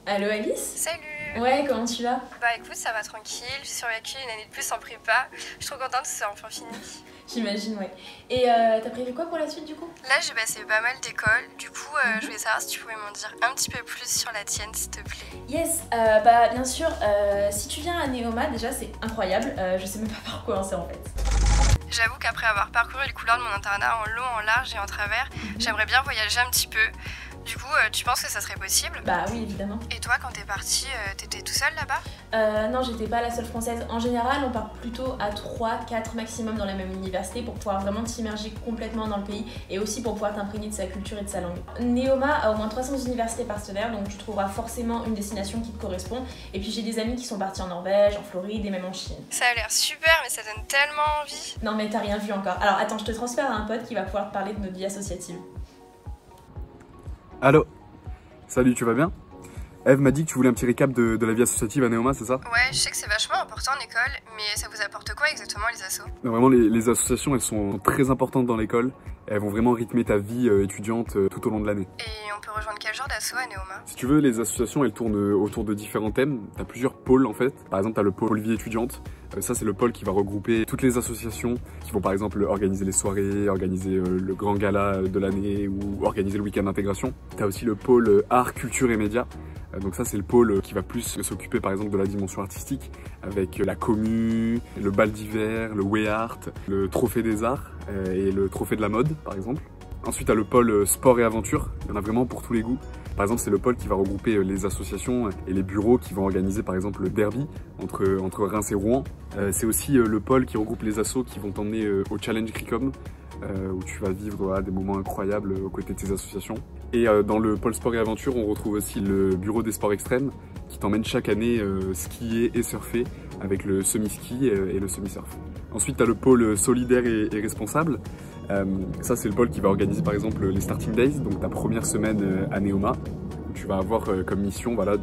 Allo Alice? Salut! Ouais, comment tu vas? Bah écoute, ça va tranquille, j'ai survécu une année de plus en prépa. Je suis trop contente que c'est enfin fini. J'imagine, ouais. Et t'as prévu quoi pour la suite du coup? Là, j'ai passé pas mal d'écoles, du coup, je voulais savoir si tu pouvais m'en dire un petit peu plus sur la tienne, s'il te plaît. Yes, bah bien sûr, si tu viens à Neoma, déjà c'est incroyable. Je sais même pas par quoi commencer en fait. J'avoue qu'après avoir parcouru les couloirs de mon internat en long, en large et en travers, j'aimerais bien voyager un petit peu. Du coup, tu penses que ça serait possible? Bah oui, évidemment. Et toi, quand t'es partie, t'étais tout seul là-bas? Non, j'étais pas la seule française. En général, on part plutôt à 3-4 maximum dans la même université pour pouvoir vraiment t'immerger complètement dans le pays et aussi pour pouvoir t'imprégner de sa culture et de sa langue. Neoma a au moins 300 universités partenaires, donc tu trouveras forcément une destination qui te correspond. Et puis j'ai des amis qui sont partis en Norvège, en Floride et même en Chine. Ça a l'air super, mais ça donne tellement envie. Non mais t'as rien vu encore. Alors attends, je te transfère à un pote qui va pouvoir te parler de notre vie associative. Allô. Salut, tu vas bien? Eve m'a dit que tu voulais un petit récap de la vie associative à Neoma, c'est ça? Ouais, je sais que c'est vachement important en école, mais ça vous apporte quoi exactement les assos? Vraiment, les associations, elles sont très importantes dans l'école. Elles vont vraiment rythmer ta vie étudiante tout au long de l'année. Et on peut rejoindre quel genre d'asso à Neoma? Si tu veux, les associations, elles tournent autour de différents thèmes. T'as plusieurs pôles en fait. Par exemple, t'as le pôle vie étudiante. Ça, c'est le pôle qui va regrouper toutes les associations qui vont par exemple organiser les soirées, organiser le grand gala de l'année ou organiser le week-end d'intégration. T'as aussi le pôle art, culture et médias. Donc ça, c'est le pôle qui va plus s'occuper par exemple de la dimension artistique avec la commu, le bal d'hiver, le Way Art, le trophée des arts et le trophée de la mode par exemple. Ensuite, tu as le pôle sport et aventure. Il y en a vraiment pour tous les goûts. Par exemple, c'est le pôle qui va regrouper les associations et les bureaux qui vont organiser par exemple le derby entre Reims et Rouen. C'est aussi le pôle qui regroupe les assos qui vont t'emmener au Challenge Cricom où tu vas vivre des moments incroyables aux côtés de ces associations. Et dans le pôle sport et aventure, on retrouve aussi le bureau des sports extrêmes qui t'emmène chaque année skier et surfer avec le semi-ski et le semi-surf. Ensuite, tu as le pôle solidaire et responsable. Ça, c'est le pôle qui va organiser par exemple les Starting Days, donc ta première semaine à Neoma, où tu vas avoir comme mission voilà,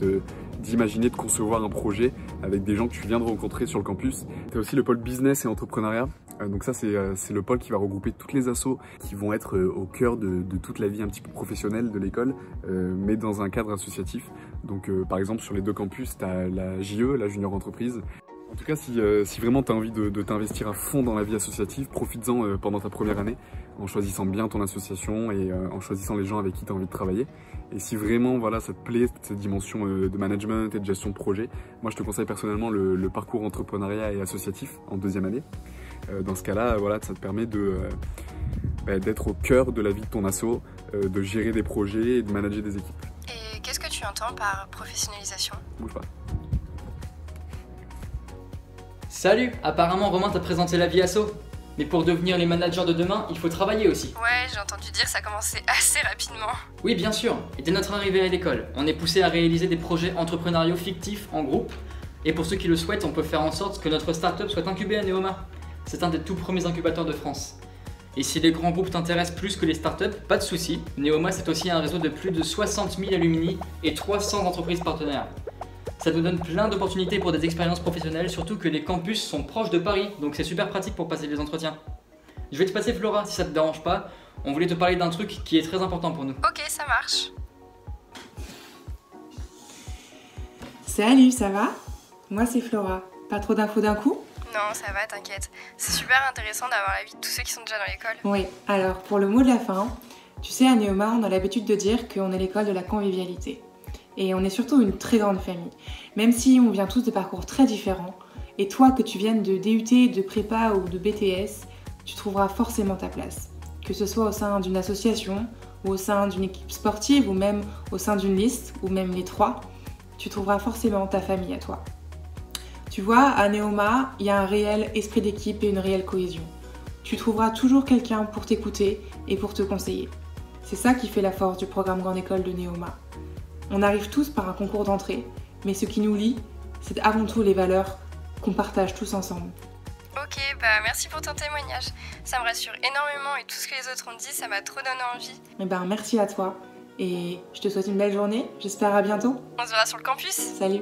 d'imaginer, de concevoir un projet avec des gens que tu viens de rencontrer sur le campus. Tu as aussi le pôle business et entrepreneuriat. Donc ça, c'est le pôle qui va regrouper toutes les assos qui vont être au cœur de toute la vie un petit peu professionnelle de l'école, mais dans un cadre associatif. Donc par exemple, sur les deux campus, tu as la JE, la Junior Entreprise. En tout cas, si vraiment tu as envie de t'investir à fond dans la vie associative, profites-en pendant ta première année, en choisissant bien ton association et en choisissant les gens avec qui tu as envie de travailler. Et si vraiment voilà, ça te plaît, cette dimension de management et de gestion de projet, moi je te conseille personnellement le parcours entrepreneuriat et associatif en deuxième année. Dans ce cas-là, voilà, ça te permet d'être au cœur de la vie de ton asso, de gérer des projets et de manager des équipes. Et qu'est-ce que tu entends par professionnalisation? Bouge pas. Salut, apparemment Romain t'a présenté la vie asso. Mais pour devenir les managers de demain, il faut travailler aussi. Ouais, j'ai entendu dire que ça commençait assez rapidement. Oui, bien sûr. Et dès notre arrivée à l'école, on est poussé à réaliser des projets entrepreneuriaux fictifs en groupe. Et pour ceux qui le souhaitent, on peut faire en sorte que notre start-up soit incubée à Neoma. C'est un des tout premiers incubateurs de France. Et si les grands groupes t'intéressent plus que les startups, pas de souci. Neoma, c'est aussi un réseau de plus de 60 000 alumni et 300 entreprises partenaires. Ça nous donne plein d'opportunités pour des expériences professionnelles, surtout que les campus sont proches de Paris, donc c'est super pratique pour passer les entretiens. Je vais te passer Flora, si ça te dérange pas. On voulait te parler d'un truc qui est très important pour nous. Ok, ça marche. Salut, ça va? Moi c'est Flora. Pas trop d'infos d'un coup? Non, ça va, t'inquiète. C'est super intéressant d'avoir la vie de tous ceux qui sont déjà dans l'école. Oui, alors pour le mot de la fin, tu sais à Neoma on a l'habitude de dire qu'on est l'école de la convivialité. Et on est surtout une très grande famille. Même si on vient tous de parcours très différents, et toi que tu viennes de DUT, de prépa ou de BTS, tu trouveras forcément ta place. Que ce soit au sein d'une association, ou au sein d'une équipe sportive, ou même au sein d'une liste, ou même les trois, tu trouveras forcément ta famille à toi. Tu vois, à Neoma, il y a un réel esprit d'équipe et une réelle cohésion. Tu trouveras toujours quelqu'un pour t'écouter et pour te conseiller. C'est ça qui fait la force du programme Grande École de Neoma. On arrive tous par un concours d'entrée, mais ce qui nous lie, c'est avant tout les valeurs qu'on partage tous ensemble. Ok, bah merci pour ton témoignage. Ça me rassure énormément et tout ce que les autres ont dit, ça m'a trop donné envie. Eh ben merci à toi et je te souhaite une belle journée, j'espère à bientôt. On se verra sur le campus. Salut!